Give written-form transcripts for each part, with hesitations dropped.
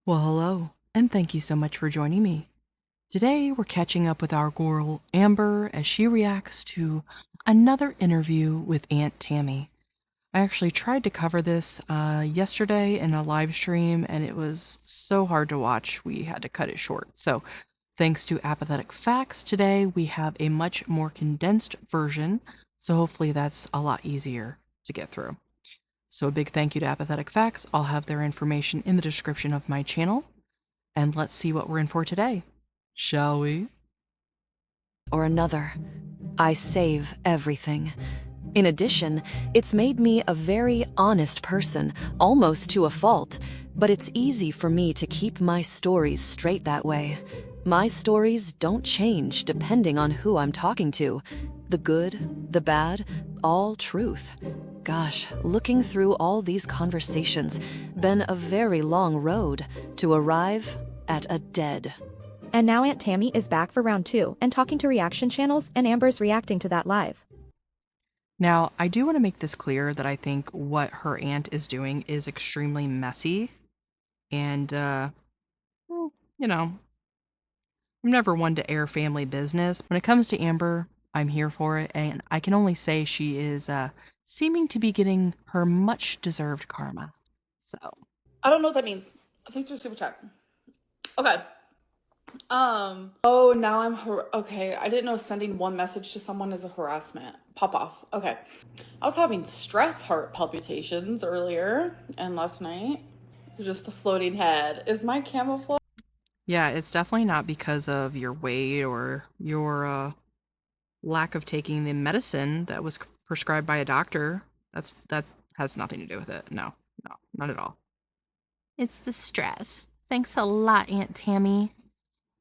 Well, hello, and thank you so much for joining me. Today, we're catching up with our girl Amber as she reacts to another interview with Aunt Tammy. I actually tried to cover this yesterday in a live stream, and it was so hard to watch, we had to cut it short. So, thanks to Apathetic faxX, today we have a much more condensed version, so hopefully that's a lot easier to get through. So, a big thank you to Apathetic faxX. I'll have their information in the description of my channel. And let's see what we're in for today. Shall we? Or another. I save everything. In addition, it's made me a very honest person, almost to a fault, but it's easy for me to keep my stories straight that way. My stories don't change depending on who I'm talking to. The good, the bad, all truth. Gosh, looking through all these conversations, been a very long road to arrive at a dead. And now Aunt Tammy is back for round 2 and talking to reaction channels, and Amber's reacting to that live. Now, I do want to make this clear that I think what her aunt is doing is extremely messy. And, you know, I'm never one to air family business. When it comes to Amber, I'm here for it. And I can only say she is seeming to be getting her much deserved karma. So. I don't know what that means. Thanks for super chat. Okay. Oh, now I'm okay. I didn't know sending one message to someone is a harassment. Pop off. Okay. I was having stress heart palpitations earlier and last night. Just a floating head. Is my camouflage? Yeah, it's definitely not because of your weight or your lack of taking the medicine that was prescribed by a doctor. That has nothing to do with it. No, not at all. It's the stress. Thanks a lot, Aunt Tammy.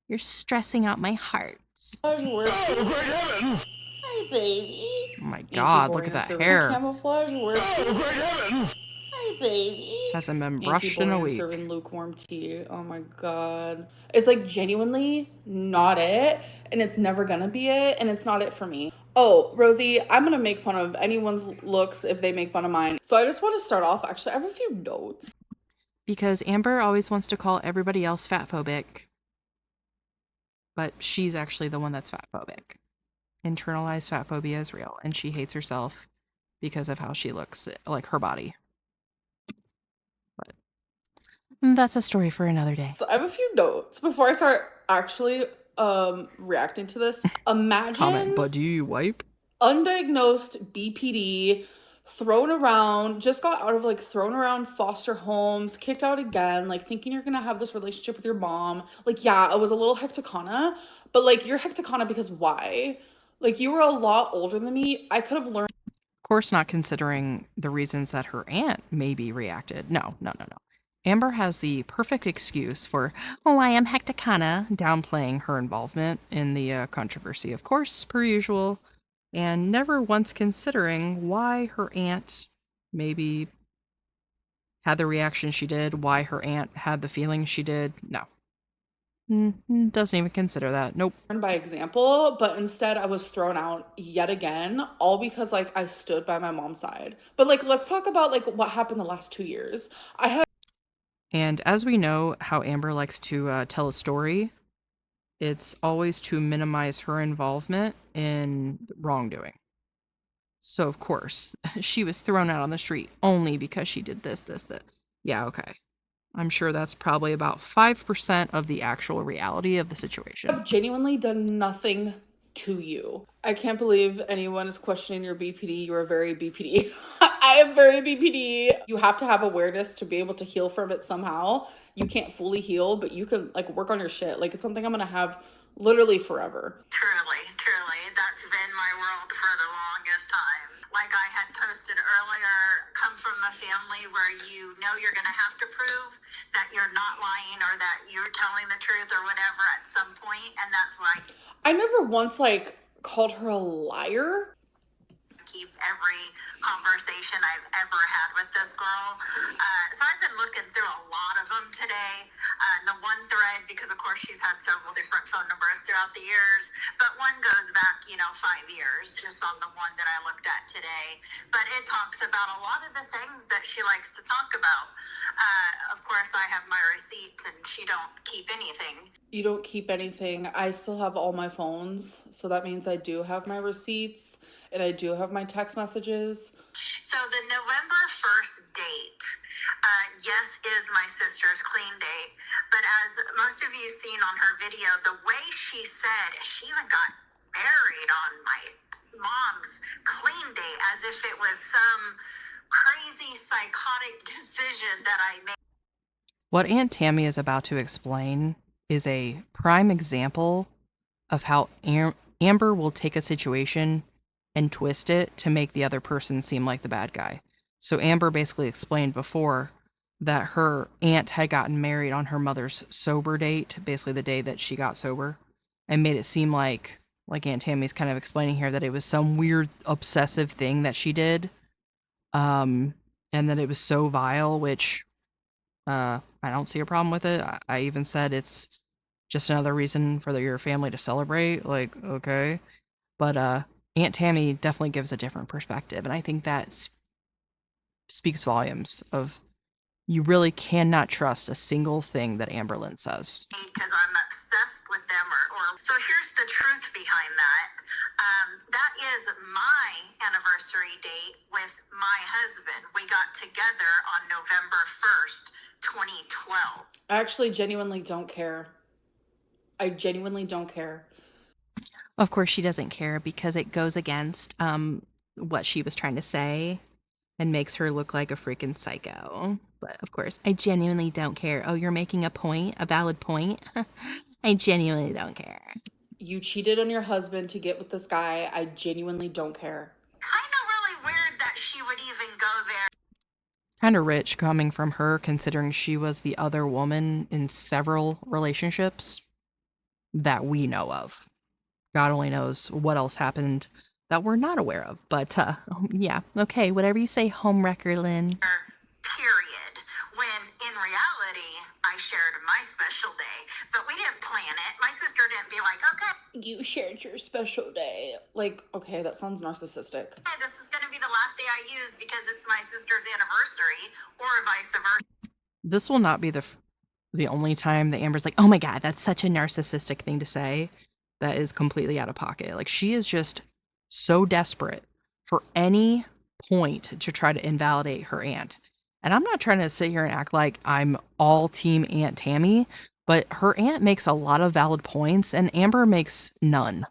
You're stressing out my heart. Oh, great heavens! Hi, baby. Oh my god, look at that hair. Camouflage. Oh, great heavens! Hi, baby. Hasn't been brushed in a week. Serving lukewarm tea. Oh my god. It's like genuinely not it, and it's never gonna be it, and it's not it for me. Oh, Rosie, I'm gonna make fun of anyone's looks if they make fun of mine. So I just want to start off. Actually, I have a few notes. Because Amber always wants to call everybody else fatphobic. But she's actually the one that's fatphobic. Internalized fat phobia is real, and she hates herself because of how she looks, like her body. But that's a story for another day. So I have a few notes before I start actually reacting to this. Imagine comment, but do you wipe? Undiagnosed BPD, thrown around, just got out of like thrown around foster homes, kicked out again, like thinking you're gonna have this relationship with your mom. Like, yeah, I was a little hecticana, but like you're hecticana because why? Like, you were a lot older than me. I could have learned. Of course, not considering the reasons that her aunt maybe reacted. No. Amber has the perfect excuse for, oh, I am hecticana, downplaying her involvement in the controversy, of course, per usual, and never once considering why her aunt maybe had the reaction she did, why her aunt had the feelings she did. No. Doesn't even consider that. Nope. By example, but instead I was thrown out yet again, all because like I stood by my mom's side. But like, let's talk about like what happened the last 2 years. And as we know how Amber likes to tell a story, it's always to minimize her involvement in wrongdoing. So, of course, she was thrown out on the street only because she did this. Yeah, okay. I'm sure that's probably about 5% of the actual reality of the situation. I've genuinely done nothing to you. I can't believe anyone is questioning your BPD. You're very BPD. I am very BPD. You have to have awareness to be able to heal from it somehow. You can't fully heal, but you can like work on your shit. Like, it's something I'm gonna have literally forever. Truly, that's been my world for the longest time. Like I had posted earlier, come from a family where you know you're going to have to prove that you're not lying or that you're telling the truth or whatever at some point, and that's why I never once like called her a liar. Keep every conversation I've ever had with this girl. So I've been looking through a lot of them today. The one thread, because of course she's had several different phone numbers throughout the years, but one goes back, 5 years, just on the one that I looked at today. But it talks about a lot of the things that she likes to talk about. Of course, I have my receipts and she don't keep anything. You don't keep anything. I still have all my phones, so that means I do have my receipts and I do have my text messages. So the November 1st date, yes, is my sister's clean date. But as most of you seen on her video, the way she said, she even got married on my mom's clean date, as if it was some crazy psychotic decision that I made. What Aunt Tammy is about to explain is a prime example of how Amber will take a situation and twist it to make the other person seem like the bad guy. So Amber basically explained before that her aunt had gotten married on her mother's sober date, basically the day that she got sober, and made it seem like Aunt Tammy's kind of explaining here, that it was some weird obsessive thing that she did, and that it was so vile, which I don't see a problem with it. I even said it's just another reason for your family to celebrate. Like, okay. But Aunt Tammy definitely gives a different perspective, and I think that speaks volumes of you really cannot trust a single thing that Amberlynn says. Because I'm obsessed with them, or so here's the truth behind that. That is my anniversary date with my husband. We got together on November 1st, 2012. I actually genuinely don't care. I genuinely don't care. Of course, she doesn't care because it goes against what she was trying to say and makes her look like a freaking psycho. But of course, I genuinely don't care. Oh, you're making a point, a valid point? I genuinely don't care. You cheated on your husband to get with this guy. I genuinely don't care. Kind of really weird that she would even go there. Kind of rich coming from her, considering she was the other woman in several relationships that we know of. God only knows what else happened that we're not aware of. But yeah, okay, whatever you say, homewrecker Lynn. Period. When in reality, I shared my special day, but we didn't plan it. My sister didn't be like, okay, You shared your special day. Like, okay, that sounds narcissistic. this is going to be the last day I use because it's my sister's anniversary, or vice versa. This will not be the only time that Amber's like, oh my God, that's such a narcissistic thing to say. That is completely out of pocket. Like, she is just so desperate for any point to try to invalidate her aunt. And I'm not trying to sit here and act like I'm all team Aunt Tammy, but her aunt makes a lot of valid points and Amber makes none.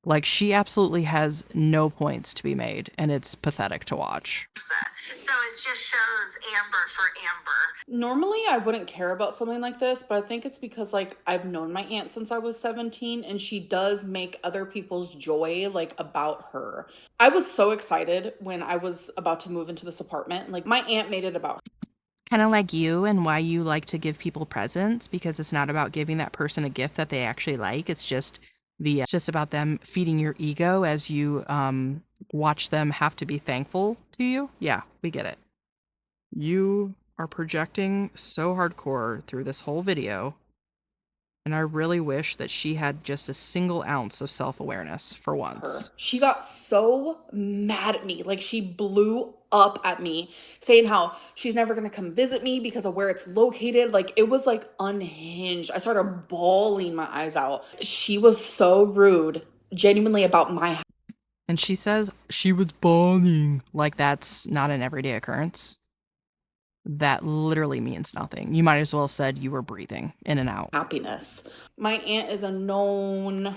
Like, she absolutely has no points to be made, and it's pathetic to watch. So it just shows Amber for Amber. Normally, I wouldn't care about something like this, but I think it's because, like, I've known my aunt since I was 17, and she does make other people's joy, like, about her. I was so excited when I was about to move into this apartment. Like, my aunt made it about her. Kind of like you and why you like to give people presents, because it's not about giving that person a gift that they actually like. It's just about them feeding your ego as you watch them have to be thankful to you. Yeah, we get it. You are projecting so hardcore through this whole video, and I really wish that she had just a single ounce of self-awareness for once. She got so mad at me. Like, she blew up at me, saying how she's never gonna come visit me because of where it's located. Like, it was like unhinged. I started bawling my eyes out. She was so rude, genuinely, about my house. And she says she was bawling. Like, that's not an everyday occurrence. That literally means nothing. You might as well said you were breathing in and out. Happiness. My aunt is a known,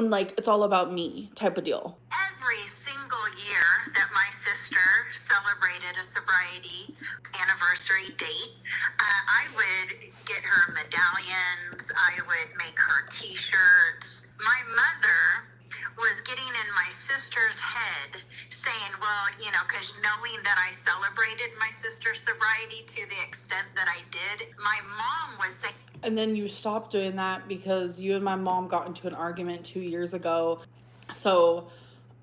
like, it's all about me type of deal. Every single year that my sister celebrated a sobriety anniversary date, I would get her medallions, I would make her t-shirts. My mother was getting in my sister's head saying, well, because knowing that I celebrated my sister's sobriety to the extent that I did, my mom was saying. And then you stopped doing that because you and my mom got into an argument 2 years ago. So,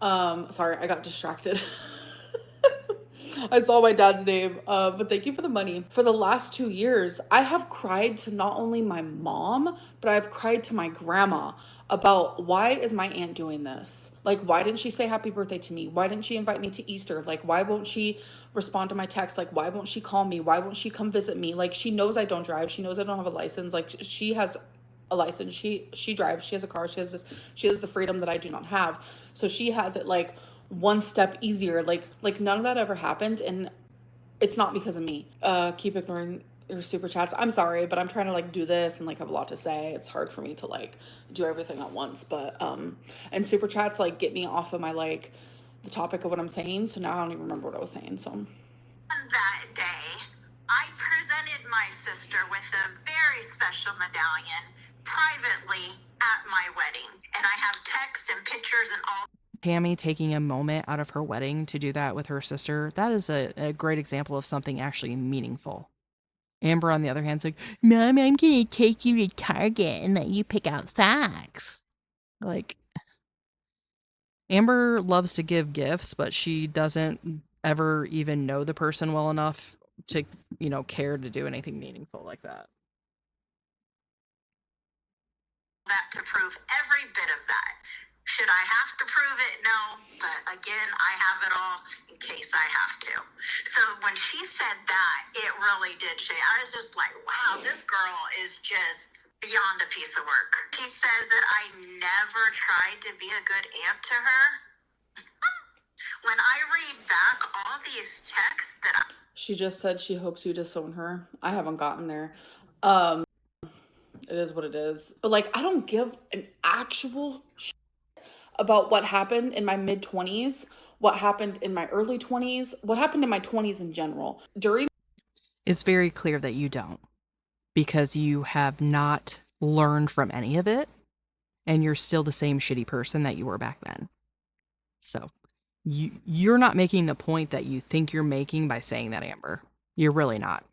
sorry, I got distracted. I saw my dad's name, but thank you for the money. For the last 2 years, I have cried to not only my mom, but I've cried to my grandma about why is my aunt doing this? Like, why didn't she say happy birthday to me? Why didn't she invite me to Easter? Like, why won't she respond to my text? Like, why won't she call me? Why won't she come visit me? Like, she knows I don't drive. She knows I don't have a license. Like, she has a license. She drives. She has a car. She has the freedom that I do not have. So she has it like one step easier. Like none of that ever happened, and it's not because of me. Keep ignoring your super chats. I'm sorry, but I'm trying to like do this and like have a lot to say. It's hard for me to like do everything at once, but and super chats like get me off of my like the topic of what I'm saying. So now I don't even remember what I was saying. So On that day, I presented my sister with a very special medallion privately at my wedding, and I have text and pictures and all. Tammy taking a moment out of her wedding to do that with her sister, that is a great example of something actually meaningful. Amber, on the other hand, is like, Mom, I'm going to take you to Target and let you pick out socks. Like, Amber loves to give gifts, but she doesn't ever even know the person well enough to, care to do anything meaningful like that. That to prove every bit of that. Should I have to prove it? No, but again, I have it all in case I have to. So when she said that, it really did shake. I was just like, wow, this girl is just beyond a piece of work. She says that I never tried to be a good aunt to her. When I read back all these texts that she just said she hopes you disown her. I haven't gotten there. It is what it is. But like, I don't give an actual shit about what happened in my mid 20s, what happened in my early 20s, what happened in my 20s in general. It's very clear that you don't, because you have not learned from any of it, and you're still the same shitty person that you were back then. So you're not making the point that you think you're making by saying that, Amber. You're really not.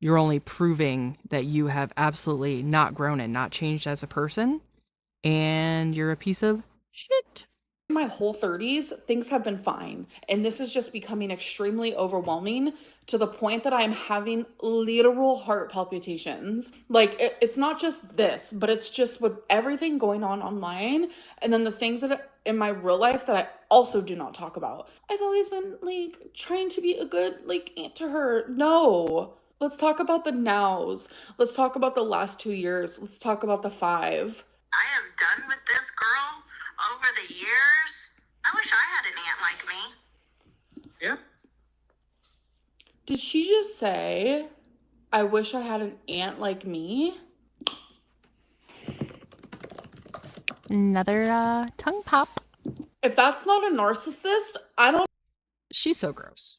You're only proving that you have absolutely not grown and not changed as a person, and you're a piece of shit. My whole 30s, things have been fine. And this is just becoming extremely overwhelming to the point that I'm having literal heart palpitations. Like, it's not just this, but it's just with everything going on online. And then the things that in my real life that I also do not talk about. I've always been like trying to be a good like aunt to her. No. Let's talk about the nows. Let's talk about the last 2 years. Let's talk about the 5. I am done with this girl over the years. I wish I had an aunt like me. Yeah. Did she just say, I wish I had an aunt like me? Another tongue pop. If that's not a narcissist, I don't. She's so gross.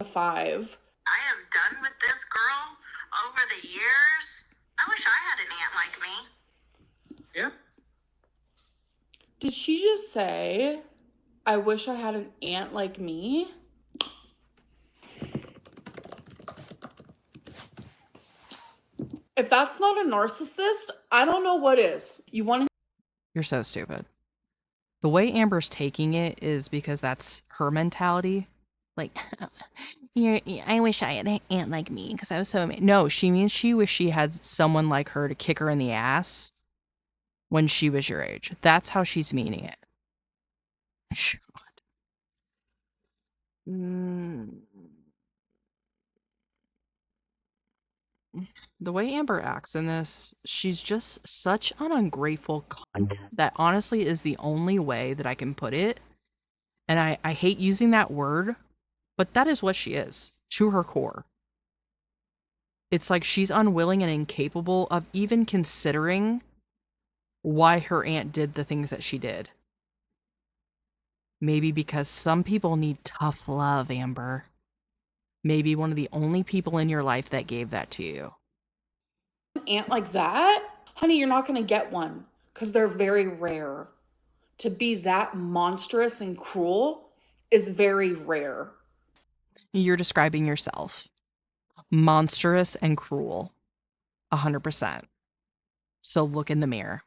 5. I am done with this girl over the years. I wish I had an aunt like me. Yeah. Did she just say, I wish I had an aunt like me? If that's not a narcissist, I don't know what is. You want to. You're so stupid. The way Amber's taking it is because that's her mentality. Like, I wish I had an aunt like me because I was so amazing. No, she means she wished she had someone like her to kick her in the ass when she was your age. That's how she's meaning it. The way Amber acts in this, she's just such an ungrateful cunt that honestly is the only way that I can put it. And I hate using that word, but that is what she is, to her core. It's like she's unwilling and incapable of even considering why her aunt did the things that she did. Maybe because some people need tough love, Amber. Maybe one of the only people in your life that gave that to you. Aunt like that? Honey, you're not going to get one because they're very rare. To be that monstrous and cruel is very rare. You're describing yourself. Monstrous and cruel. 100%. So look in the mirror.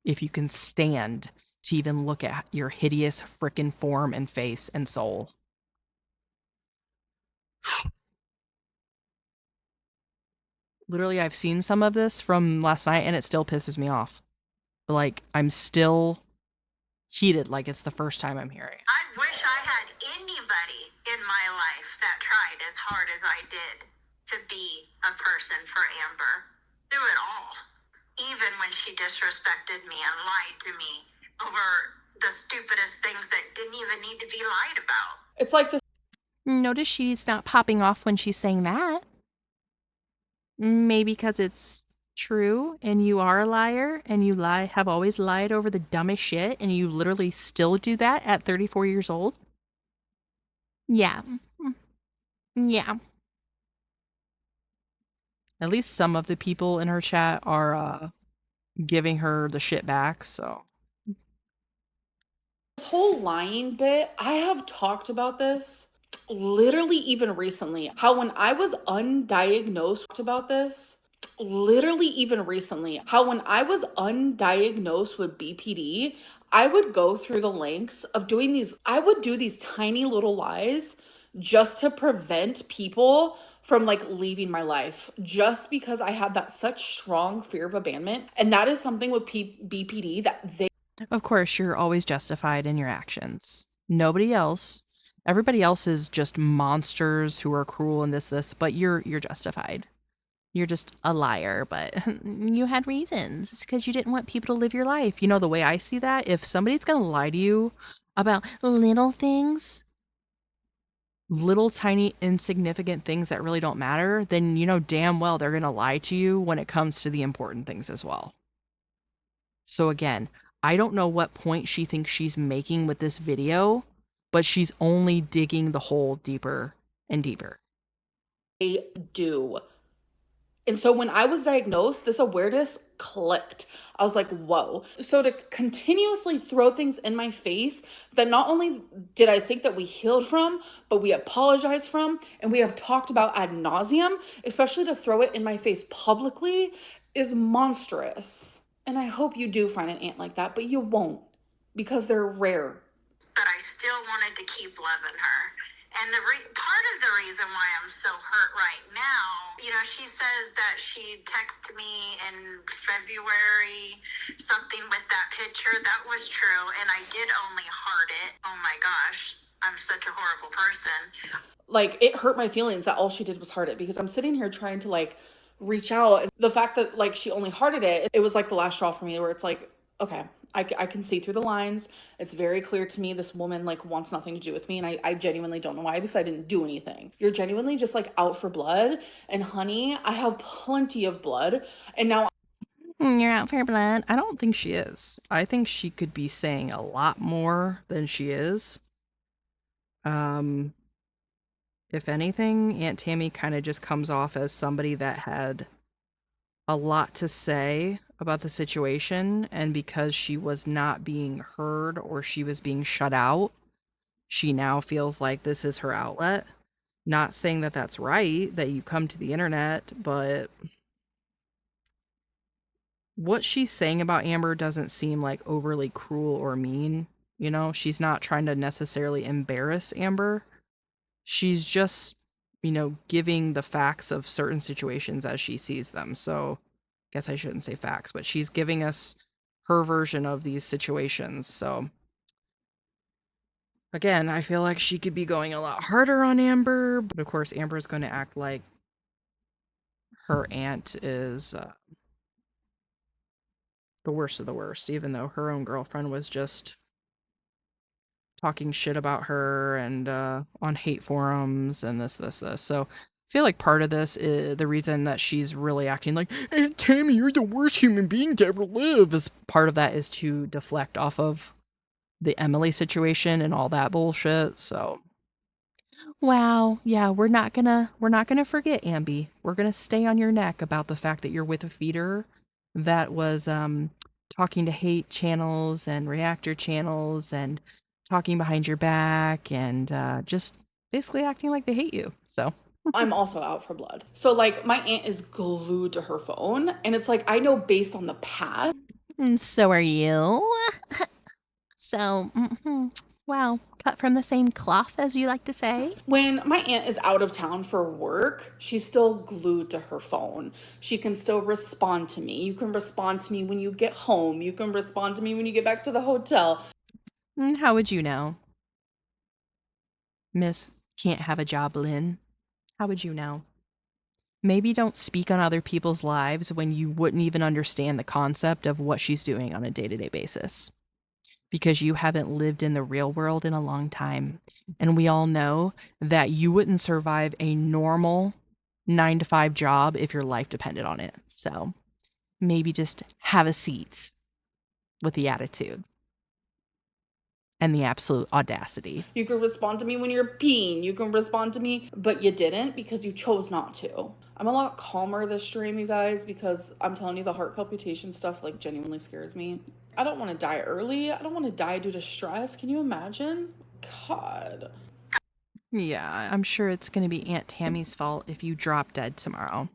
If you can stand to even look at your hideous frickin' form and face and soul. Literally, I've seen some of this from last night and it still pisses me off. Like, I'm still heated like it's the first time I'm hearing it. I wish I had anybody in my life that tried as hard as I did to be a person for Amber. Do it all. Even when she disrespected me and lied to me over the stupidest things that didn't even need to be lied about. It's like this. Notice she's not popping off when she's saying that. Maybe because it's true and you are a liar and you have always lied over the dumbest shit and you literally still do that at 34 years old. Yeah. Yeah. At least some of the people in her chat are giving her the shit back, so. This whole lying bit, I have talked about this literally even recently. How when I was undiagnosed with BPD, I would go through the lengths of doing these, I would do these tiny little lies just to prevent people from like leaving my life, just because I had that such strong fear of abandonment. And that is something with BPD that they Of course, you're always justified in your actions. Everybody else is just monsters who are cruel and this, but you're justified. You're just a liar, but you had reasons. It's because you didn't want people to live your life. You know, the way I see that, if somebody's going to lie to you about little things, little tiny insignificant things that really don't matter, then you know damn well they're going to lie to you when it comes to the important things as well. So again, I don't know what point she thinks she's making with this video, but she's only digging the hole deeper and deeper. do. And so when I was diagnosed, this awareness clicked. I was like, whoa. So to continuously throw things in my face that not only did I think that we healed from, but we apologized from, and we have talked about ad nauseum, especially to throw it in my face publicly, is monstrous. And I hope you do find an aunt like that, but you won't, because they're rare. But I still wanted to keep loving her. And part of the reason why I'm so hurt right now, you know, she says that she texted me in February, something with that picture. That was true. And I did only heart it. Oh my gosh, I'm such a horrible person. Like, it hurt my feelings that all she did was heart it, because I'm sitting here trying to like reach out. The fact that like she only hearted it, it was like the last straw for me, where it's like, okay, I can see through the lines. It's very clear to me this woman like wants nothing to do with me, and I genuinely don't know why, because I didn't do anything. You're genuinely just like out for blood, and honey, I have plenty of blood, and now You're out for blood. I don't think she is. I think she could be saying a lot more than she is. If anything, Aunt Tammy kind of just comes off as somebody that had a lot to say about the situation, and because she was not being heard or she was being shut out, she now feels like this is her outlet. Not saying that that's right, that you come to the internet, but what she's saying about Amber doesn't seem like overly cruel or mean. You know, she's not trying to necessarily embarrass Amber. She's just, you know, giving the facts of certain situations as she sees them. So guess I shouldn't say facts, but she's giving us her version of these situations. So again, I feel like she could be going a lot harder on Amber, but of course Amber's going to act like her aunt is the worst of the worst, even though her own girlfriend was just talking shit about her and on hate forums and this. So I feel like part of this is the reason that she's really acting like, Aunt Tammy, you're the worst human being to ever live, is part of that is to deflect off of the Emily situation and all that bullshit. So wow, yeah, we're not gonna forget, Amby. We're gonna stay on your neck about the fact that you're with a feeder that was talking to hate channels and reactor channels and talking behind your back and just basically acting like they hate you. So I'm also out for blood. So like my aunt is glued to her phone, and it's like, I know based on the past. And so are you. So, wow, cut from the same cloth, as you like to say. When my aunt is out of town for work, she's still glued to her phone. She can still respond to me. You can respond to me when you get home. You can respond to me when you get back to the hotel. How would you know? Miss can't have a job, Lynn. How would you know? Maybe don't speak on other people's lives when you wouldn't even understand the concept of what she's doing on a day-to-day basis. Because you haven't lived in the real world in a long time. And we all know that you wouldn't survive a normal 9 to 5 job if your life depended on it. So maybe just have a seat with the attitude and the absolute audacity. You can respond to me when you're peeing. You can respond to me, but you didn't because you chose not to. I'm a lot calmer this stream, you guys, because I'm telling you, the heart palpitation stuff like genuinely scares me. I don't want to die early. I don't want to die due to stress. Can you imagine? God. Yeah, I'm sure it's going to be Aunt Tammy's fault if you drop dead tomorrow.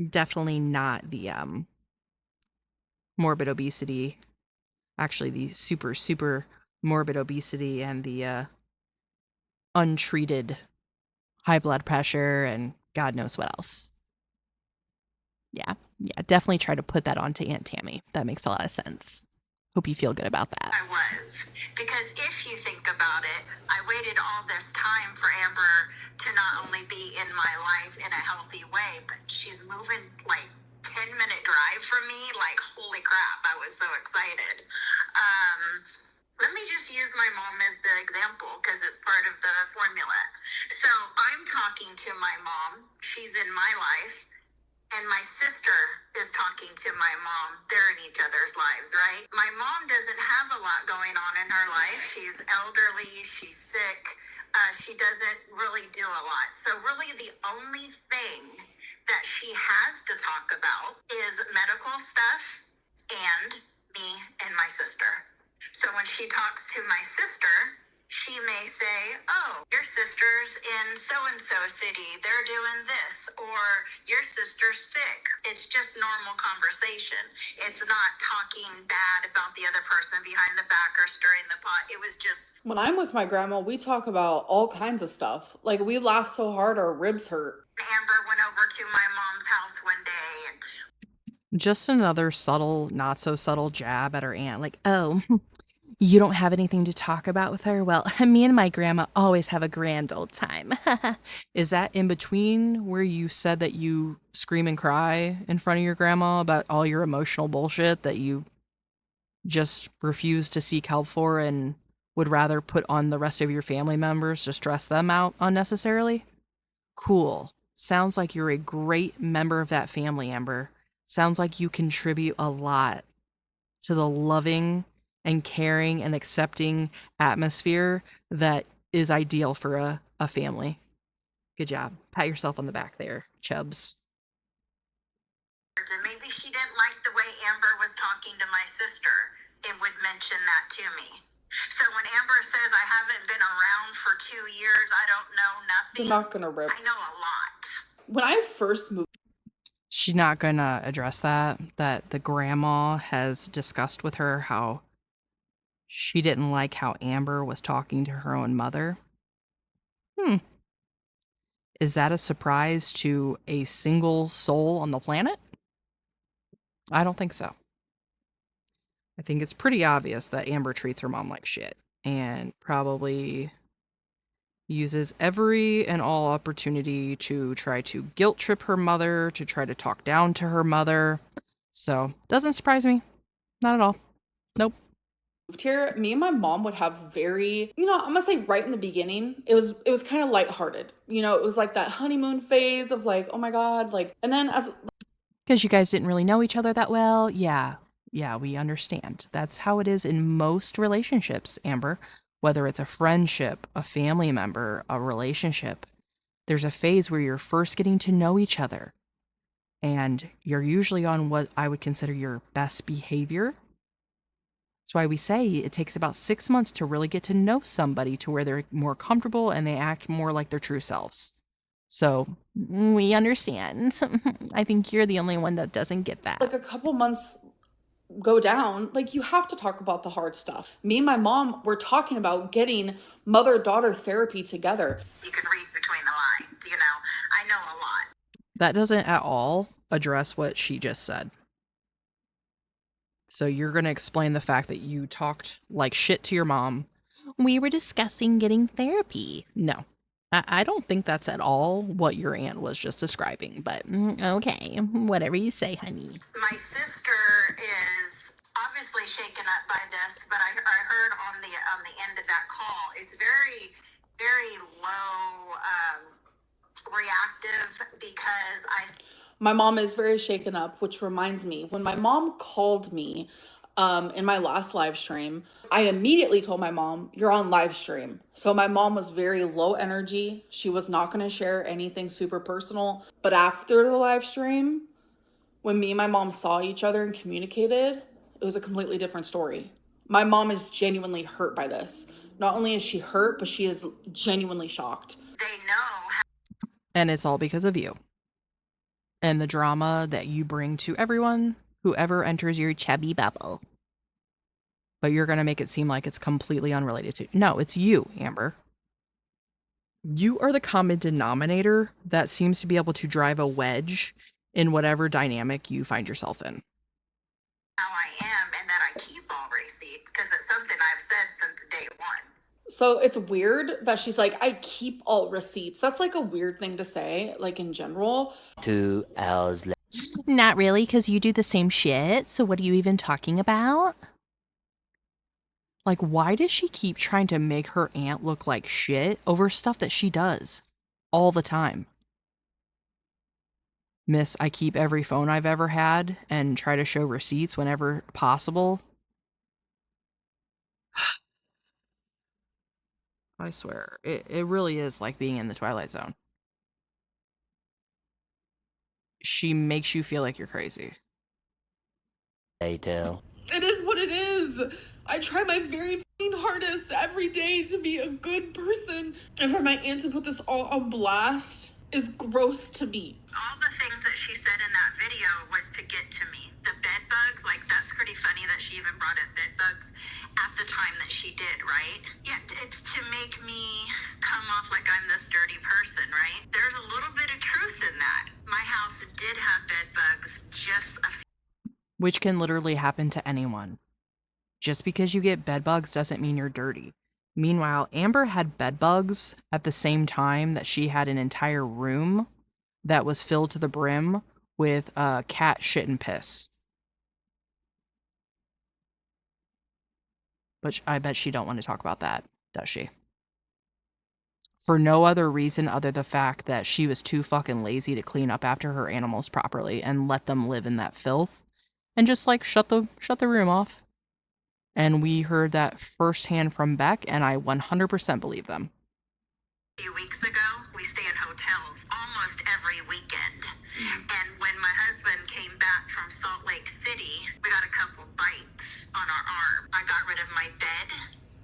Definitely not the morbid obesity. Actually, the super morbid obesity and the untreated high blood pressure and God knows what else. Yeah, definitely try to put that onto Aunt Tammy. That makes a lot of sense. Hope you feel good about that. I was. Because if you think about it, I waited all this time for Amber to not only be in my life in a healthy way, but she's moving like 10-minute drive from me. Like, holy crap, I was so excited. Let me just use my mom as the example because it's part of the formula. So I'm talking to my mom. She's in my life. And my sister is talking to my mom. They're in each other's lives, right? My mom doesn't have a lot going on in her life. She's elderly. She's sick. She doesn't really do a lot. So really the only thing that she has to talk about is medical stuff and me and my sister. So when she talks to my sister, she may say, oh, your sister's in so-and-so city. They're doing this. Or your sister's sick. It's just normal conversation. It's not talking bad about the other person behind the back or stirring the pot. It was just... When I'm with my grandma, we talk about all kinds of stuff. Like, we laugh so hard our ribs hurt. Amber went over to my mom's house one day and... Just another subtle, not so subtle jab at her aunt. Like, oh, you don't have anything to talk about with her? Well, me and my grandma always have a grand old time. Is that in between where you said that you scream and cry in front of your grandma about all your emotional bullshit that you just refuse to seek help for and would rather put on the rest of your family members to stress them out unnecessarily? Cool. Sounds like you're a great member of that family, Amber. Sounds like you contribute a lot to the loving and caring and accepting atmosphere that is ideal for a family. Good job. Pat yourself on the back there, Chubbs. And maybe she didn't like the way Amber was talking to my sister and would mention that to me. So when Amber says I haven't been around for 2 years, I don't know nothing. I'm not gonna rip. I know a lot. When I first moved... She's not gonna address that the grandma has discussed with her how she didn't like how Amber was talking to her own mother. Is that a surprise to a single soul on the planet? I don't think so. I think it's pretty obvious that Amber treats her mom like shit and probably uses every and all opportunity to try to guilt trip her mother, to try to talk down to her mother. So, doesn't surprise me. Not at all. Nope. Here, me and my mom would have very, I'm gonna say right in the beginning, it was kind of lighthearted. It was like that honeymoon phase of like, oh my God, like, and then as... Because you guys didn't really know each other that well. Yeah, we understand. That's how it is in most relationships, Amber. Whether it's a friendship, a family member, a relationship, there's a phase where you're first getting to know each other. And you're usually on what I would consider your best behavior. That's why we say it takes about 6 months to really get to know somebody to where they're more comfortable and they act more like their true selves. So we understand. I think you're the only one that doesn't get that. Like a couple months go down, like, you have to talk about the hard stuff. Me and my mom were talking about getting mother-daughter therapy together. You can read between the lines, you know. I know a lot. That doesn't at all address what she just said. So you're going to explain the fact that you talked like shit to your mom. We were discussing getting therapy. No, I don't think that's at all what your aunt was just describing, but Okay, whatever you say, honey. My sister is obviously shaken up by this, but I heard on the end of that call, it's very, very low reactive because My mom is very shaken up, which reminds me, when my mom called me in my last live stream, I immediately told my mom, "You're on live stream." So my mom was very low energy. She was not going to share anything super personal. But after the live stream, when me and my mom saw each other and communicated, it was a completely different story. My mom is genuinely hurt by this. Not only is she hurt, but she is genuinely shocked. they know and it's all because of you and the drama that you bring to everyone, whoever enters your chubby bubble. But you're going to make it seem like it's completely unrelated to. No, it's you, Amber. You are the common denominator that seems to be able to drive a wedge in whatever dynamic you find yourself in. how I am and that I keep all receipts because it's something I've said since day one. So it's weird that she's like, "I keep all receipts." That's like a weird thing to say, like in general. 2 hours later. Not really, because you do the same shit, so what are you even talking about? Like, why does she keep trying to make her aunt look like shit over stuff that she does all the time? Miss, I keep every phone I've ever had and try to show receipts whenever possible. I swear, it really is like being in the Twilight Zone. She makes you feel like you're crazy. Later. It is what it is. I try my very hardest every day to be a good person. And for my aunt to put this all on blast is gross to me. All the things that she said in that video was to get to me. The bed bugs, like that's pretty funny that she even brought up bed bugs at the time that she did, right? Yeah, it's to make me come off like I'm this dirty person, right? There's a little bit of truth in that. My house did have bed bugs just a few. Which can literally happen to anyone. Just because you get bed bugs doesn't mean you're dirty. Meanwhile, Amber had bed bugs at the same time that she had an entire room that was filled to the brim with cat shit and piss. Which I bet she don't want to talk about that, does she? For no other reason other the fact that she was too fucking lazy to clean up after her animals properly and let them live in that filth and just like shut the room off. And we heard that firsthand from Beck, and I 100% believe them. A few weeks ago, we stay in hotels almost every weekend. And when my husband came back from Salt Lake City, we got a couple bites on our arm. I got rid of my bed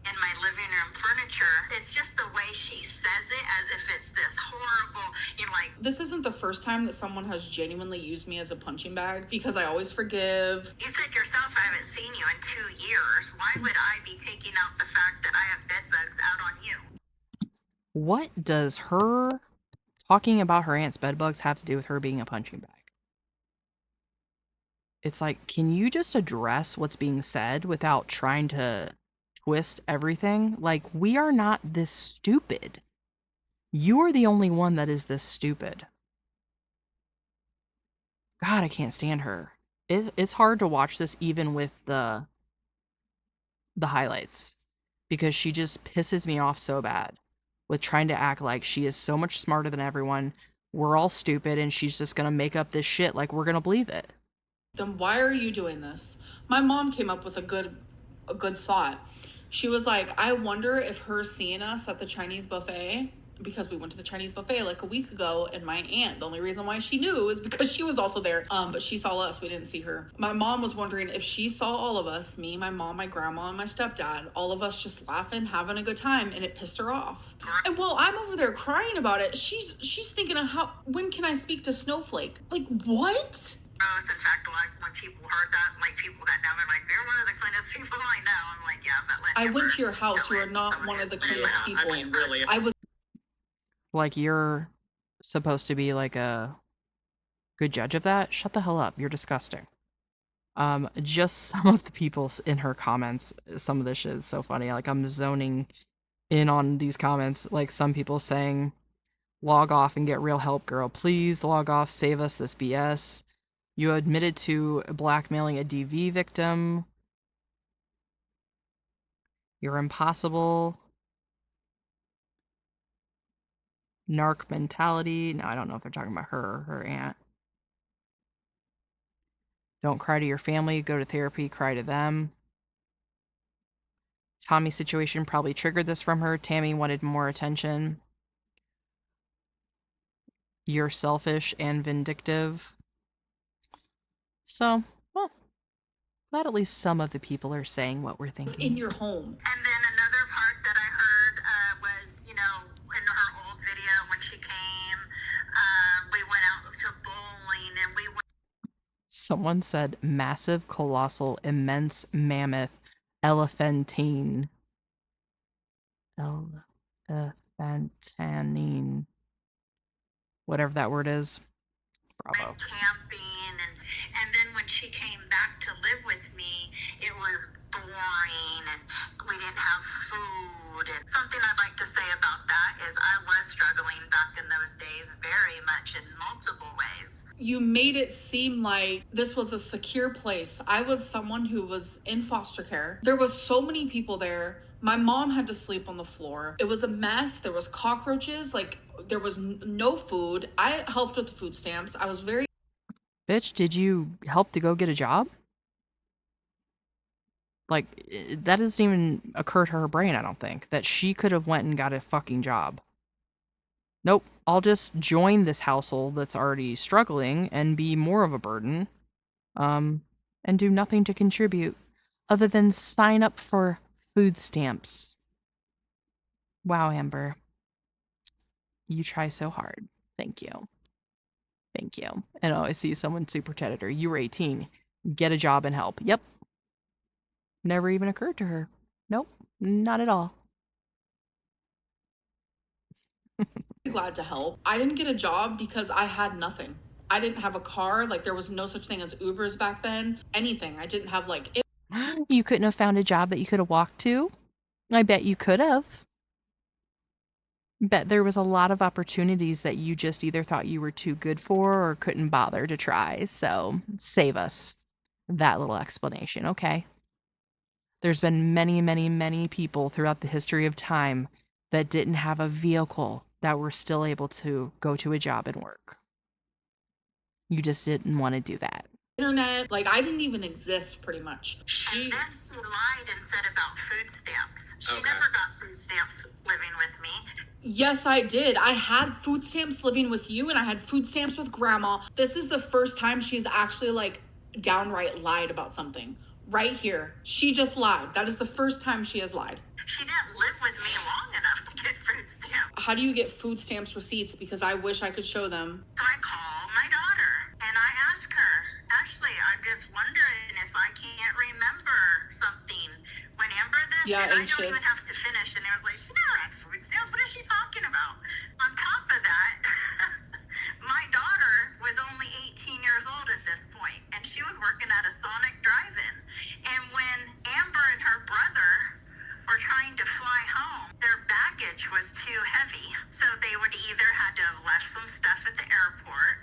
and my living room furniture. It's just the way she says it as if it's this horrible, like. This isn't the first time that someone has genuinely used me as a punching bag because I always forgive. You said yourself, I haven't seen you in 2 years. Why would I be taking out the fact that I have bed bugs out on you? What does her talking about her aunt's bed bugs have to do with her being a punching bag? It's like, can you just address what's being said without trying to twist everything? Like, we are not this stupid. You are the only one that is this stupid. God, I can't stand her. It's hard to watch this even with the highlights because she just pisses me off so bad with trying to act like she is so much smarter than everyone. We're all stupid and she's just gonna make up this shit like we're gonna believe it. Then why are you doing this? My mom came up with a good thought. She was like, "I wonder if her seeing us at the Chinese buffet," because we went to the Chinese buffet like a week ago, and my aunt, the only reason why she knew is because she was also there, but she saw us, we didn't see her. My mom was wondering if she saw all of us, me, my mom, my grandma, and my stepdad, all of us just laughing, having a good time, and it pissed her off. And while I'm over there crying about it, she's thinking of when can I speak to Snowflake? Like, what? In fact, like when people heard that, like people that know, they're like, "You're one of the cleanest people I know." I'm like, "Yeah, but let I Amber went to your house. do You it. are not Someone one of who's the been in cleanest house. people. I mean, really, I was Like, you're supposed to be like a good judge of that? Shut the hell up. You're disgusting. Just some of the people in her comments, some of this shit is so funny. Like, I'm zoning in on these comments. Like, some people saying, log off and get real help, girl. Please log off. Save us this BS. You admitted to blackmailing a DV victim. You're impossible. Narc mentality. No, I don't know if they're talking about her or her aunt. Don't cry to your family. Go to therapy. Cry to them. Tommy's situation probably triggered this from her. Tammy wanted more attention. You're selfish and vindictive. So, well, glad at least some of the people are saying what we're in thinking. your home. And then another part that I heard was, you know, in her old video when she came, we went out to bowling and we went. Someone said massive, colossal, immense, mammoth, elephantine. Elephantanine. Whatever that word is. Bravo. Went camping and then when she came back to live with me, it was boring and we didn't have food. And something I'd like to say about that is I was struggling back in those days very much in multiple ways. You made it seem like this was a secure place. I was someone who was in foster care. There was so many people there. My mom had to sleep on the floor. It was a mess. There was cockroaches. Like, there was no food. I helped with the food stamps. I was very Bitch, did you help to go get a job? Like, that doesn't even occur to her brain, I don't think, that she could have went and got a fucking job. Nope, I'll just join this household that's already struggling and be more of a burden, and do nothing to contribute other than sign up for food stamps. Wow, Amber. You try so hard. Thank you. Thank you. And oh, I see someone super predator. You were 18. Get a job and help. Yep. Never even occurred to her. Nope, not at all. glad to help. I didn't get a job because I had nothing. I didn't have a car. Like, there was no such thing as Ubers back then. Anything. I didn't have like it. You couldn't have found a job that you could have walked to? I bet you could have. Bet there was a lot of opportunities that you just either thought you were too good for or couldn't bother to try. So save us that little explanation, okay? There's been many, many, many people throughout the history of time that didn't have a vehicle that were still able to go to a job and work. You just didn't want to do that. Internet, like, I didn't even exist pretty much. And then she lied and said about food stamps. She never got food stamps living with me. Yes, I did. I had food stamps living with you, and I had food stamps with grandma. This is the first time she's actually like downright lied about something. Right here. She just lied. That is the first time she has lied. She didn't live with me long enough to get food stamps. How do you get food stamps receipts? Because I wish I could show them. So I call my daughter and I ask her, Ashley, I'm just wondering if I can't remember something. When Amber this, Yeah, and anxious. I don't even have to finish. And I was like, she never had food stamps. What is she talking about? On top of that, my daughter was only 18 years old at this point, and she was working at a Sonic drive-in. And when Amber and her brother were trying to fly home, their baggage was too heavy. So they would either had to have left some stuff at the airport.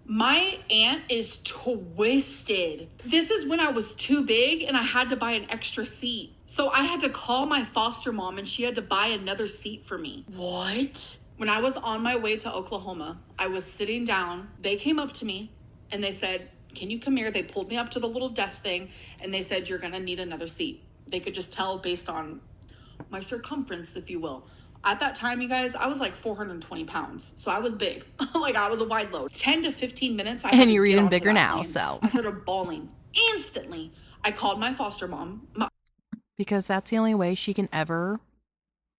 My aunt is twisted. This is when I was too big and I had to buy an extra seat. So I had to call my foster mom and she had to buy another seat for me. What? When I was on my way to Oklahoma, I was sitting down. They came up to me and they said, can you come here? They pulled me up to the little desk thing and they said, you're gonna need another seat. They could just tell based on my circumference, if you will. At that time, you guys, I was like 420 pounds. So I was big. Like, I was a wide load. 10 to 15 minutes. And you're even bigger now, so. I started bawling instantly. I called my foster mom. Because that's the only way she can ever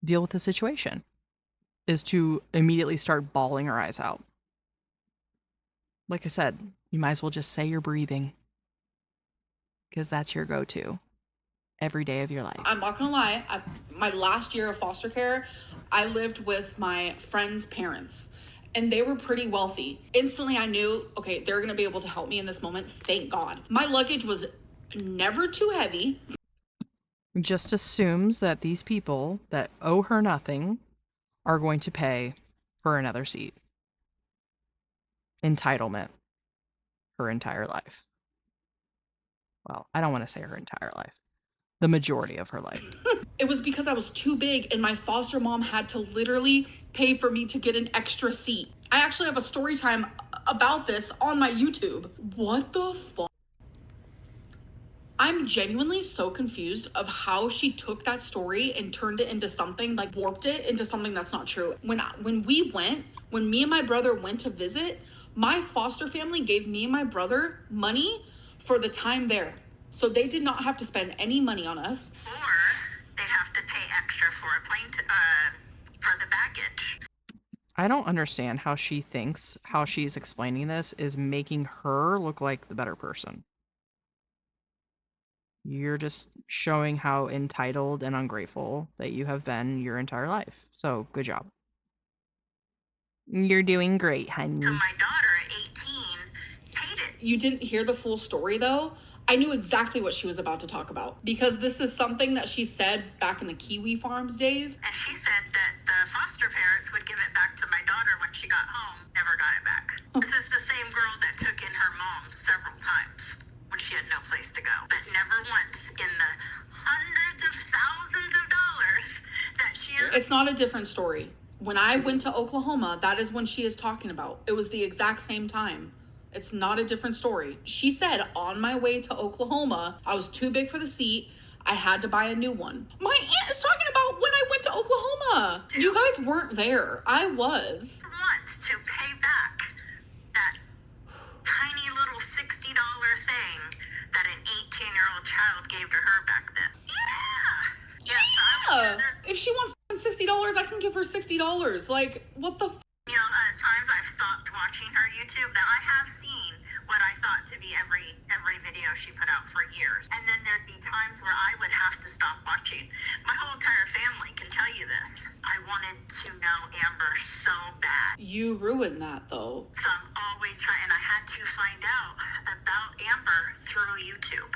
deal with the situation, is to immediately start bawling her eyes out. Like I said, you might as well just say you're breathing, because that's your go-to every day of your life. I'm not gonna lie, my last year of foster care, I lived with my friend's parents, and they were pretty wealthy. Instantly, I knew, okay, they're gonna be able to help me in this moment. Thank God. My luggage was never too heavy. Just assumes that these people that owe her nothing are going to pay for another seat. Entitlement. Her entire life. Well, I don't want to say her entire life. The majority of her life. It was because I was too big and my foster mom had to literally pay for me to get an extra seat. I actually have a story time about this on my YouTube. What the fuck? I'm genuinely so confused of how she took that story and turned it into something, like warped it into something that's not true. When me and my brother went to visit, my foster family gave me and my brother money for the time there. So they did not have to spend any money on us. Or they have to pay extra for a plane for the baggage. I don't understand how she thinks how she's explaining this is making her look like the better person. You're just showing how entitled and ungrateful that you have been your entire life. So, good job. You're doing great, honey. So my daughter at 18 paid it. You didn't hear the full story though. I knew exactly what she was about to talk about because this is something that she said back in the Kiwi Farms days. And she said that the foster parents would give it back to my daughter when she got home, never got it back. This is the same girl that took in her mom several times when she had no place to go, but never once in the hundreds of thousands of dollars that she is. It's not a different story. When I went to Oklahoma, that is when she is talking about. It was the exact same time. It's not a different story. She said on my way to Oklahoma, I was too big for the seat. I had to buy a new one. My aunt is talking about when I went to Oklahoma. You guys weren't there. I was. Once to pay back that tiny little $60 thing that an 18-year-old child gave to her back then. Yeah. Yes, Yeah. If she wants $60, I can give her $60. Like, what the You know, at times I've stopped watching her YouTube. Now I have seen what I thought to be every video she put out for years. And then there'd be times where I would have to stop watching. My whole entire family can tell you this. I wanted to know Amber so bad. You ruined that though. So I'm always trying, and I had to find out about Amber through YouTube.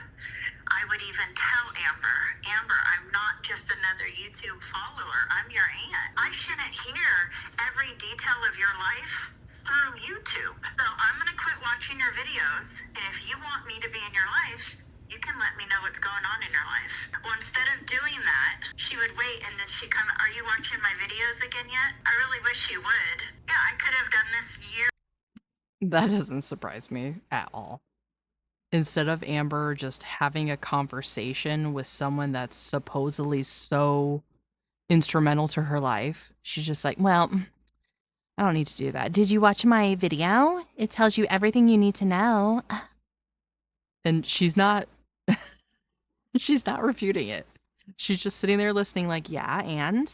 I would even tell Amber, I'm not just another YouTube follower. I'm your aunt. I shouldn't hear every detail of your life through YouTube. So I'm going to quit watching your videos. And if you want me to be in your life, you can let me know what's going on in your life. Well, instead of doing that, she would wait and then she'd come, are you watching my videos again yet? I really wish you would. Yeah, I could have done this years. That doesn't surprise me at all. Instead of Amber just having a conversation with someone that's supposedly so instrumental to her life, she's just like, well, I don't need to do that. Did you watch my video? It tells you everything you need to know. And she's not she's not refuting it. She's just sitting there listening like, yeah, and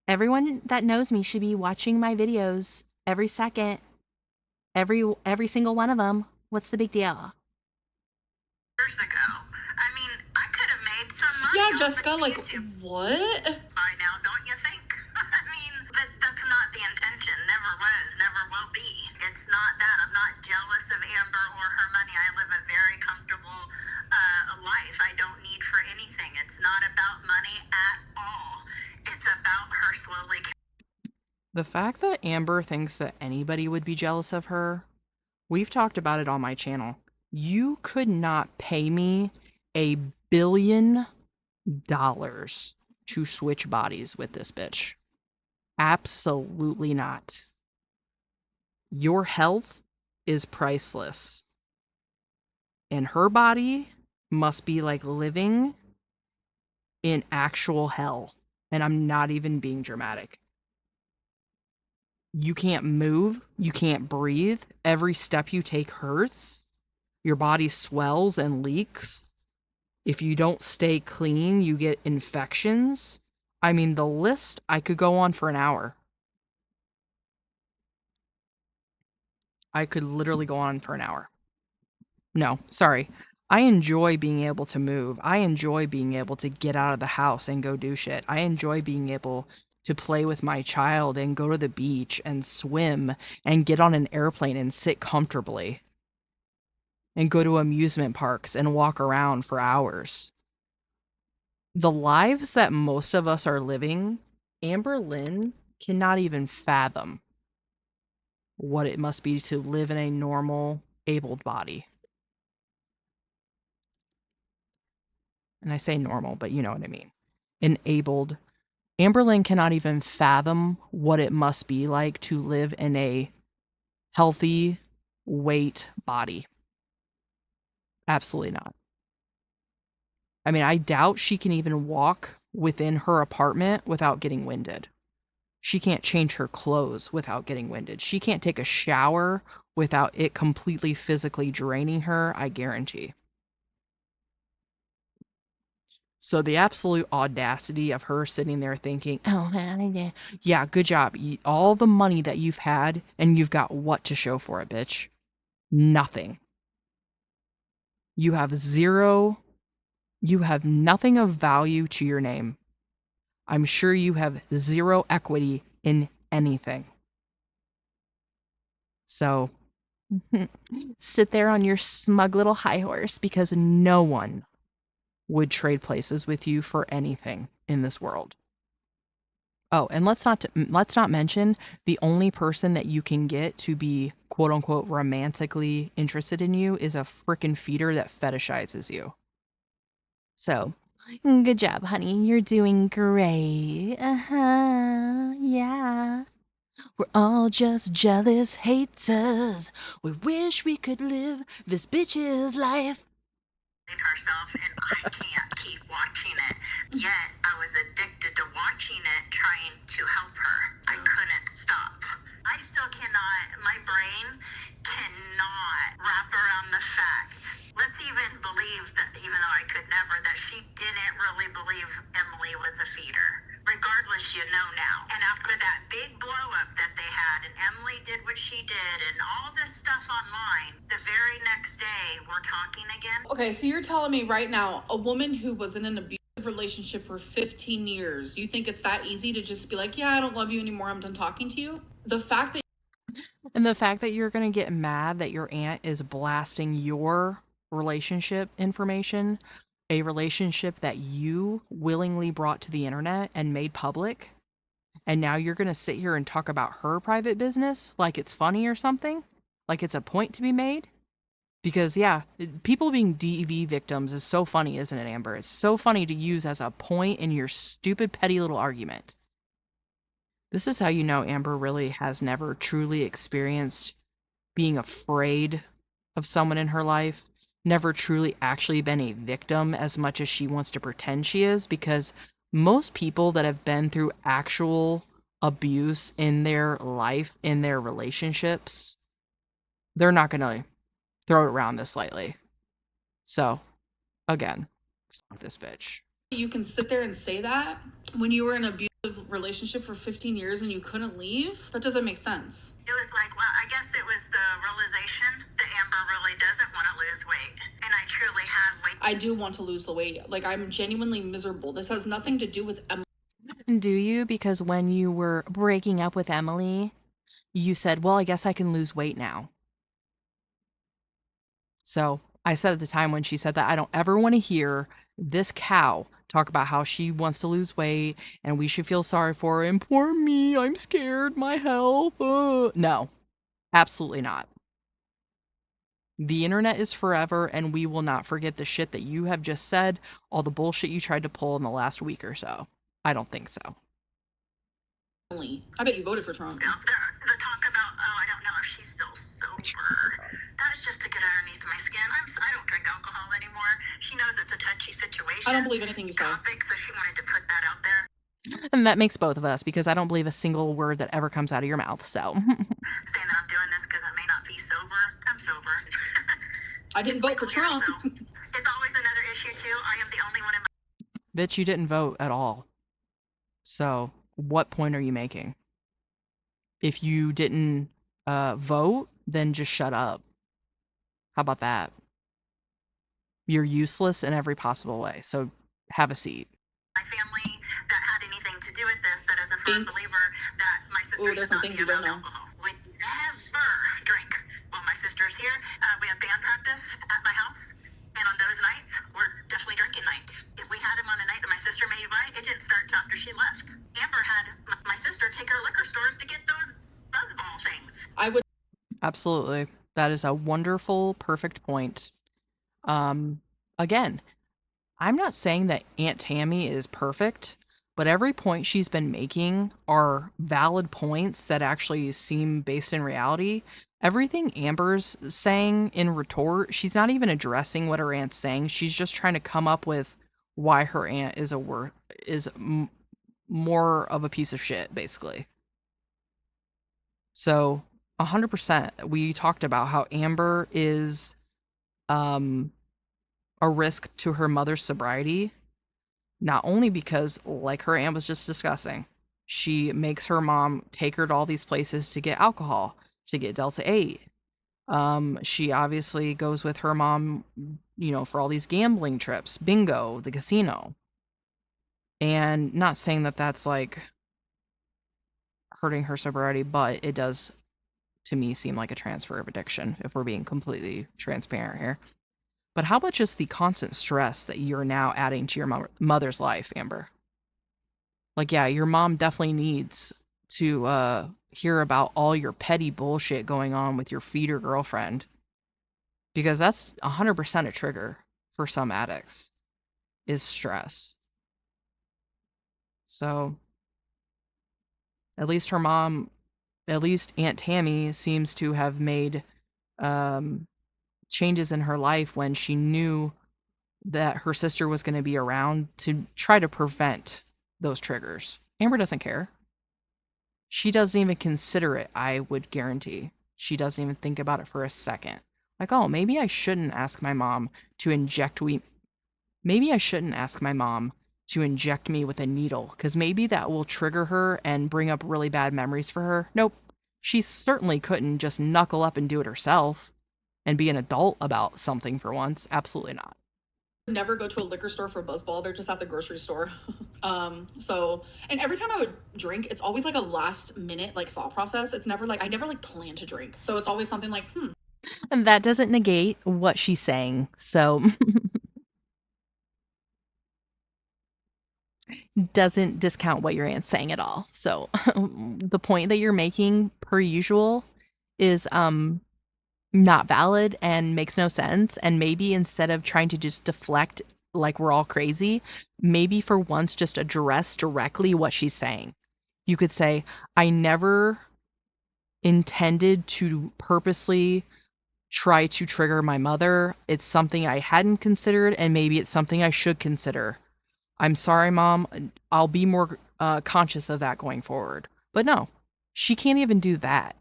everyone that knows me should be watching my videos every second. Every single one of them. What's the big deal? Years ago. I mean, I could have made some money. Yeah, off Jessica, of like, YouTube what? by now, don't you think? I mean, but that's not the intention. Never was, never will be. It's not that. I'm not jealous of Amber or her money. I live a very comfortable life. I don't need for anything. It's not about money at all. It's about her slowly. The fact that Amber thinks that anybody would be jealous of her, we've talked about it on my channel. You could not pay me $1 billion to switch bodies with this bitch. Absolutely not. Your health is priceless. And her body must be like living in actual hell. And I'm not even being dramatic. You can't move. You can't breathe. Every step you take hurts. Your body swells and leaks. If you don't stay clean, you get infections. I mean, the list, I could go on for an hour. I could literally go on for an hour. No, sorry. I enjoy being able to move. I enjoy being able to get out of the house and go do shit. I enjoy being able to play with my child and go to the beach and swim and get on an airplane and sit comfortably and go to amusement parks and walk around for hours. The lives that most of us are living, Amberlynn cannot even fathom what it must be to live in a normal, abled body. And I say normal, but you know what I mean. Enabled. Amberlynn cannot even fathom what it must be like to live in a healthy weight body. Absolutely not. I mean, I doubt she can even walk within her apartment without getting winded. She can't change her clothes without getting winded. She can't take a shower without it completely physically draining her, I guarantee. So the absolute audacity of her sitting there thinking, oh, yeah, good job. All the money that you've had, and you've got what to show for it, bitch? Nothing. You have zero. You have nothing of value to your name. I'm sure you have zero equity in anything. So sit there on your smug little high horse, because no one would trade places with you for anything in this world. Oh, and let's not mention the only person that you can get to be quote unquote romantically interested in you is a frickin' feeder that fetishizes you. So, good job, honey. You're doing great. Yeah. We're all just jealous haters. We wish we could live this bitch's life. Herself, and I can't keep watching it. Yet I was addicted to watching it, trying to help her. I couldn't stop. I still cannot, my brain cannot wrap around the fact. Let's even believe that, even though I could never, that she didn't really believe Emily was a feeder. Regardless, you know now. And after that big blow up that they had, and Emily did what she did, and all this stuff online, the very next day we're talking again. Okay, so you're telling me right now, a woman who was in an abusive relationship for 15 years, you think it's that easy to just be like, yeah, I don't love you anymore, I'm done talking to you? The fact that you're going to get mad that your aunt is blasting your relationship information, a relationship that you willingly brought to the internet and made public, and now you're going to sit here and talk about her private business like it's funny or something, like it's a point to be made. Because yeah, people being DV victims is so funny, isn't it, Amber? It's so funny to use as a point in your stupid petty little argument. This is how you know Amber really has never truly experienced being afraid of someone in her life, never truly actually been a victim as much as she wants to pretend she is, because most people that have been through actual abuse in their life, in their relationships, they're not going to throw it around this lightly. So, again, fuck this bitch. you can sit there and say that when you were in an abusive relationship for 15 years and you couldn't leave, that doesn't make sense. It was like, well, I guess it was the realization that Amber really doesn't want to lose weight. And I truly have weight. I do want to lose the weight. Like, I'm genuinely miserable. This has nothing to do with Emily. Do you? Because when you were breaking up with Emily, you said, well, I guess I can lose weight now. So I said at the time when she said that, I don't ever want to hear this cow talk about how she wants to lose weight and we should feel sorry for her and poor me, I'm scared, my health. No, absolutely not. The internet is forever, and we will not forget the shit that you have just said, all the bullshit you tried to pull in the last week or so. I don't think so. I bet you voted for Trump. The talk about, oh, I don't know if she's still sober. That was just to get underneath my skin. I don't drink alcohol anymore. She knows it's a touchy situation. I don't believe anything you say. Topic, so she wanted to put that out there. And that makes both of us, because I don't believe a single word that ever comes out of your mouth, so. Saying that I'm doing this because I may not be sober. I'm sober. I didn't vote for Trump. So it's always another issue, too. I am the only one in my... Bitch, you didn't vote at all. So, what point are you making? If you didn't vote, then just shut up. How about that? You're useless in every possible way, so have a seat. My family that had anything to do with this, that is a firm Thanks. believer that my sister There's should some not things be you don't around know. alcohol. Would never drink while my sister's here. We have band practice at my house, and on those nights, we're definitely drinking nights. If we had him on a night that my sister made by, it didn't start until after she left. Amber had my sister take her liquor stores to get those buzzball things. I would Absolutely. That is a wonderful, perfect point. Again, I'm not saying that Aunt Tammy is perfect, but every point she's been making are valid points that actually seem based in reality. Everything Amber's saying in retort, she's not even addressing what her aunt's saying. She's just trying to come up with why her aunt is more of a piece of shit, basically. So, 100%, we talked about how Amber is a risk to her mother's sobriety, not only because, like her aunt was just discussing, she makes her mom take her to all these places to get alcohol, to get Delta 8. She obviously goes with her mom, for all these gambling trips, bingo, the casino. And not saying that that's like hurting her sobriety, but it does to me seem like a transfer of addiction, if we're being completely transparent here. But how about just the constant stress that you're now adding to your mother's life, Amber? Like, yeah, your mom definitely needs to hear about all your petty bullshit going on with your feeder girlfriend, because that's 100% a trigger for some addicts, is stress. So at least Aunt Tammy seems to have made changes in her life when she knew that her sister was going to be around to try to prevent those triggers. Amber doesn't care. She doesn't even consider it, I would guarantee. She doesn't even think about it for a second. Like, oh, maybe I shouldn't ask my mom to inject me. Maybe I shouldn't ask my mom to inject me with a needle, because maybe that will trigger her and bring up really bad memories for her. Nope. She certainly couldn't just knuckle up and do it herself and be an adult about something for once. Absolutely not. never go to a liquor store for buzzball. They're just at the grocery store. And every time I would drink, it's always like a last minute like thought process. It's never like I never like plan to drink. So it's always something like, And that doesn't negate what she's saying. So doesn't discount what your aunt's saying at all. So the point that you're making per usual is not valid and makes no sense. And maybe instead of trying to just deflect like we're all crazy, maybe for once just address directly what she's saying. You could say, I never intended to purposely try to trigger my mother. It's something I hadn't considered, and maybe it's something I should consider. I'm sorry, Mom. I'll be more conscious of that going forward. But no, she can't even do that.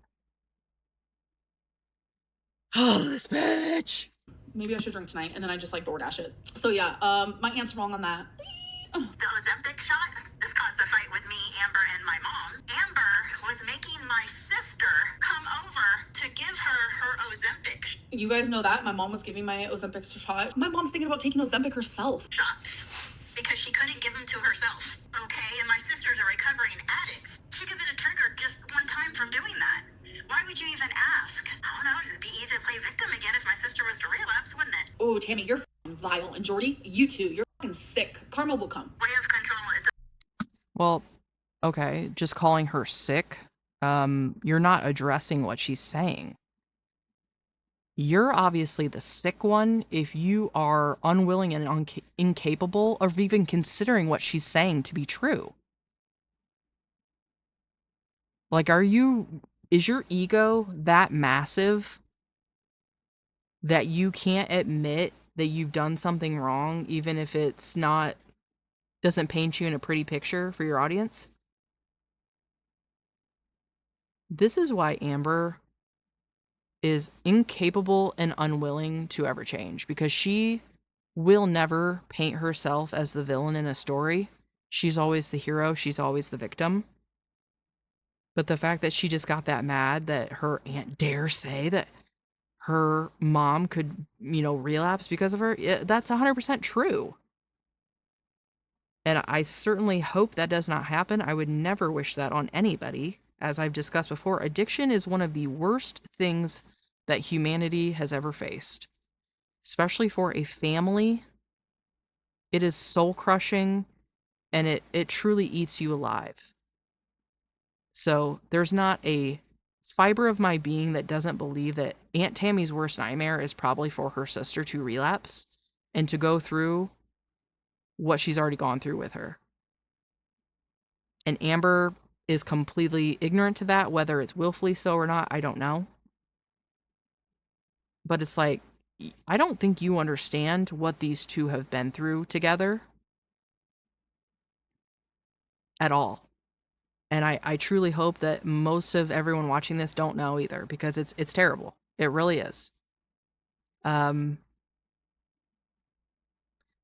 Oh, this bitch. maybe I should drink tonight, and then I just like DoorDash it. So yeah, my aunt's wrong on that. The Ozempic shot, this caused a fight with me, Amber, and my mom. Amber was making my sister come over to give her her Ozempic You guys know that my mom was giving my Ozempic shot. My mom's thinking about taking Ozempic herself. shots because she couldn't give them to herself. Okay, and my sister's a recovering addict. She could have been a trigger just one time from doing that. Why would you even ask? I don't know, it'd be easy to play victim again if my sister was to relapse, wouldn't it? Oh, Tammy, you're vile. And Jordy, you too. You're sick. Karma will come. Way of control is Well, okay, just calling her sick, you're not addressing what she's saying. You're obviously the sick one if you are unwilling and incapable of even considering what she's saying to be true. Like, is your ego that massive that you can't admit that you've done something wrong, even if doesn't paint you in a pretty picture for your audience? This is why Amber is incapable and unwilling to ever change, because she will never paint herself as the villain in a story. She's always the hero, she's always the victim. But the fact that she just got that mad that her aunt dare say that her mom could, relapse because of her, that's 100% true. And I certainly hope that does not happen. I would never wish that on anybody. As I've discussed before, addiction is one of the worst things that humanity has ever faced, especially for a family. It is soul crushing and it truly eats you alive. So there's not a fiber of my being that doesn't believe that Aunt Tammy's worst nightmare is probably for her sister to relapse and to go through what she's already gone through with her. And Amber is completely ignorant to that, whether it's willfully so or not, I don't know. But it's like, I don't think you understand what these two have been through together at all. And I truly hope that most of everyone watching this don't know either, because it's terrible. It really is.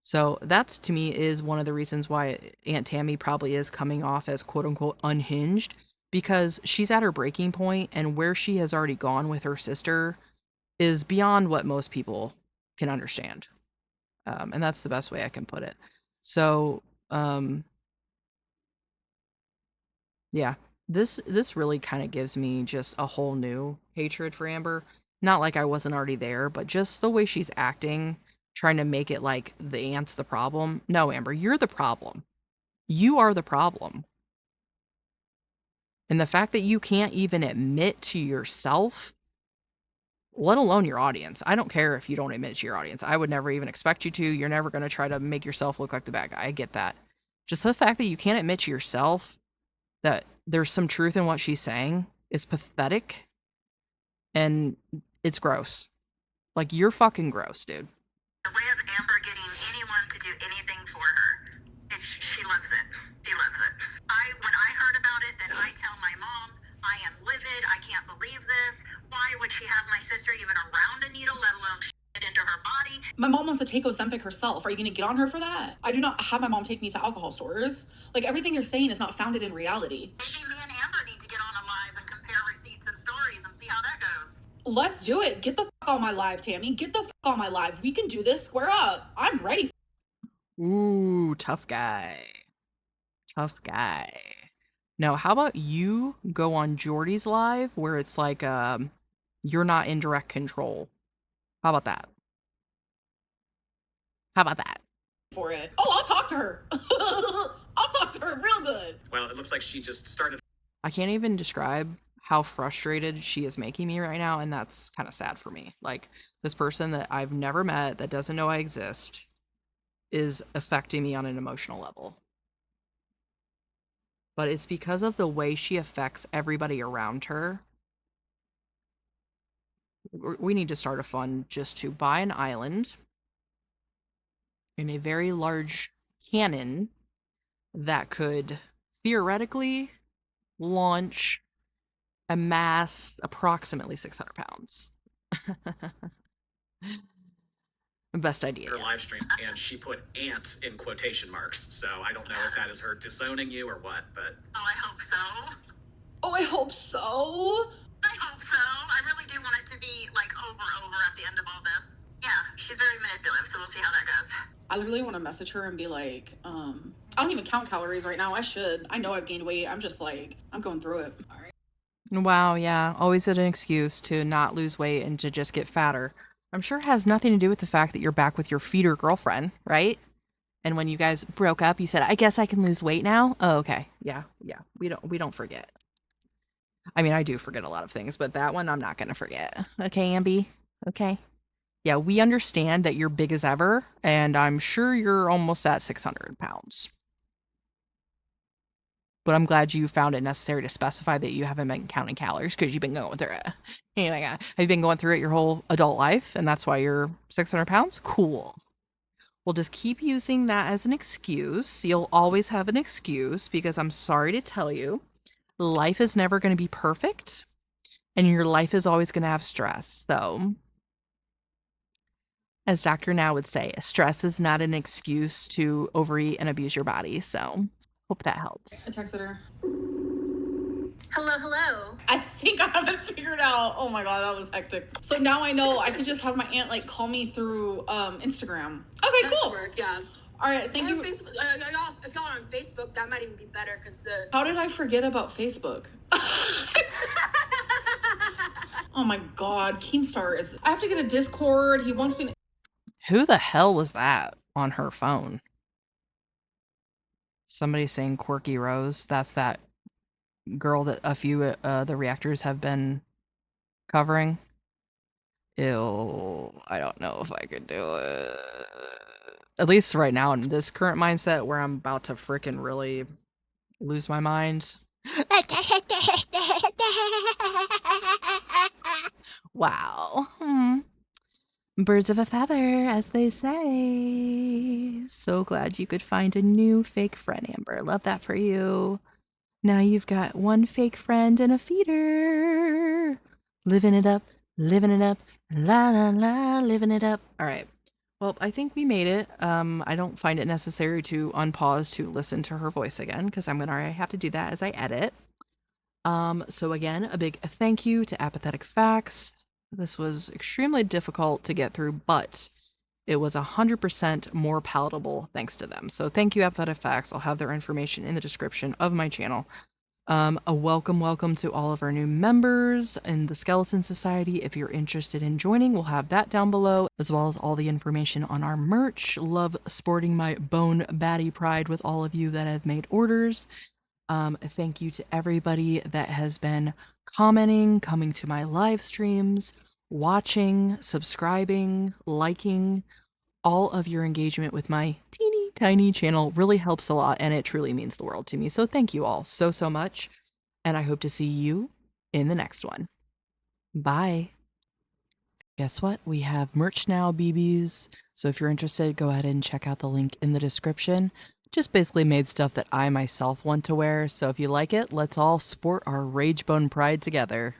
So that's, to me, is one of the reasons why Aunt Tammy probably is coming off as quote unquote unhinged, because she's at her breaking point, and where she has already gone with her sister is beyond what most people can understand. And that's the best way I can put it. So, yeah, this really kind of gives me just a whole new hatred for Amber. Not like I wasn't already there, but just the way she's acting, trying to make it like the aunt's the problem. No, Amber, you're the problem. You are the problem. And the fact that you can't even admit to yourself, let alone your audience. I don't care if you don't admit to your audience. I would never even expect you to. You're never going to try to make yourself look like the bad guy. I get that. Just the fact that you can't admit to yourself that there's some truth in what she's saying is pathetic. And it's gross. Like, you're fucking gross, dude. The way of Amber getting anyone to do anything for her, she loves it. She loves it. When I heard about it, then I tell my mom, I am livid. I can't believe this. Why would she have my sister even around a needle, let alone it into her body? My mom wants to take Ozempic herself. Are you going to get on her for that? I do not have my mom take me to alcohol stores. Like, everything you're saying is not founded in reality. Maybe me and Amber need to get on a live and compare receipts and stories and see how that goes. Let's do it. Get the fuck on my live, Tammy. Get the fuck on my live. We can do this. Square up. I'm ready. Ooh, tough guy. Tough guy. Now, how about you go on Jordy's live where it's like you're not in direct control? How about that? How about that? For it. Oh, I'll talk to her. I'll talk to her real good. Well, it looks like she just started. I can't even describe how frustrated she is making me right now, and that's kind of sad for me. Like, this person that I've never met, that doesn't know I exist, is affecting me on an emotional level. But it's because of the way she affects everybody around her. We need to start a fund just to buy an island in a very large cannon that could theoretically launch a mass approximately 600 pounds. Best idea. Her live stream, and she put "aunt" in quotation marks. So I don't know if that is her disowning you or what, but Oh, I hope so. Oh, I hope so. I hope so. I really do want it to be like over at the end of all this. Yeah, she's very manipulative, so we'll see how that goes. I literally want to message her and be like, I don't even count calories right now. I should. I know I've gained weight. I'm just like, I'm going through it. All right. Wow, yeah. Always an excuse to not lose weight and to just get fatter. I'm sure it has nothing to do with the fact that you're back with your feeder girlfriend, right? And when you guys broke up, you said, I guess I can lose weight now? Oh, okay. Yeah. We don't forget. I mean, I do forget a lot of things, but that one I'm not going to forget. Okay, Amby? Okay. Yeah, we understand that you're big as ever, and I'm sure you're almost at 600 pounds. But I'm glad you found it necessary to specify that you haven't been counting calories because you've been going through it. Anyway, have you been going through it your whole adult life, and that's why you're 600 pounds? Cool. We'll just keep using that as an excuse. You'll always have an excuse because I'm sorry to tell you, life is never going to be perfect, and your life is always going to have stress. So, as Dr. Now would say, stress is not an excuse to overeat and abuse your body. So, hope that helps. I texted her. Hello, hello. I think I have it figured out. Oh my god, that was hectic. So now I know I can just have my aunt like call me through Instagram. Okay, That cool. work, yeah. All right, thank you. Facebook, if y'all are on Facebook, that might even be better because the. How did I forget about Facebook? Oh my god, Keemstar is. I have to get a Discord. He wants me to. Who the hell was that on her phone? Somebody saying Quirky Rose. That's that girl that a few the reactors have been covering. Ew, I don't know if I could do it. At least right now in this current mindset where I'm about to frickin' really lose my mind. Wow. Birds of a feather, as they say. So glad you could find a new fake friend, Amber. Love that for you. Now you've got one fake friend and a feeder. Living it up, la la la, living it up. All right. Well, I think we made it. I don't find it necessary to unpause to listen to her voice again because I'm gonna have to do that as I edit. So again, a big thank you to Apathetic faxX. This was extremely difficult to get through, but it was 100% more palatable thanks to them. So thank you, Apathetic faxX. I'll have their information in the description of my channel. A welcome to all of our new members in the Skeleton Society. If you're interested in joining, we'll have that down below, as well as all the information on our merch. Love sporting my bone baddie pride with all of you that have made orders. Thank you to everybody that has been commenting, coming to my live streams, watching, subscribing, liking. All of your engagement with my teeny tiny channel really helps a lot, and it truly means the world to me. So thank you all so much, and I hope to see you in the next one. Bye. Guess what? We have merch now, BBs. So if you're interested, go ahead and check out the link in the description. Just basically made stuff that I myself want to wear. So if you like it, let's all sport our Rage Bone Pride together.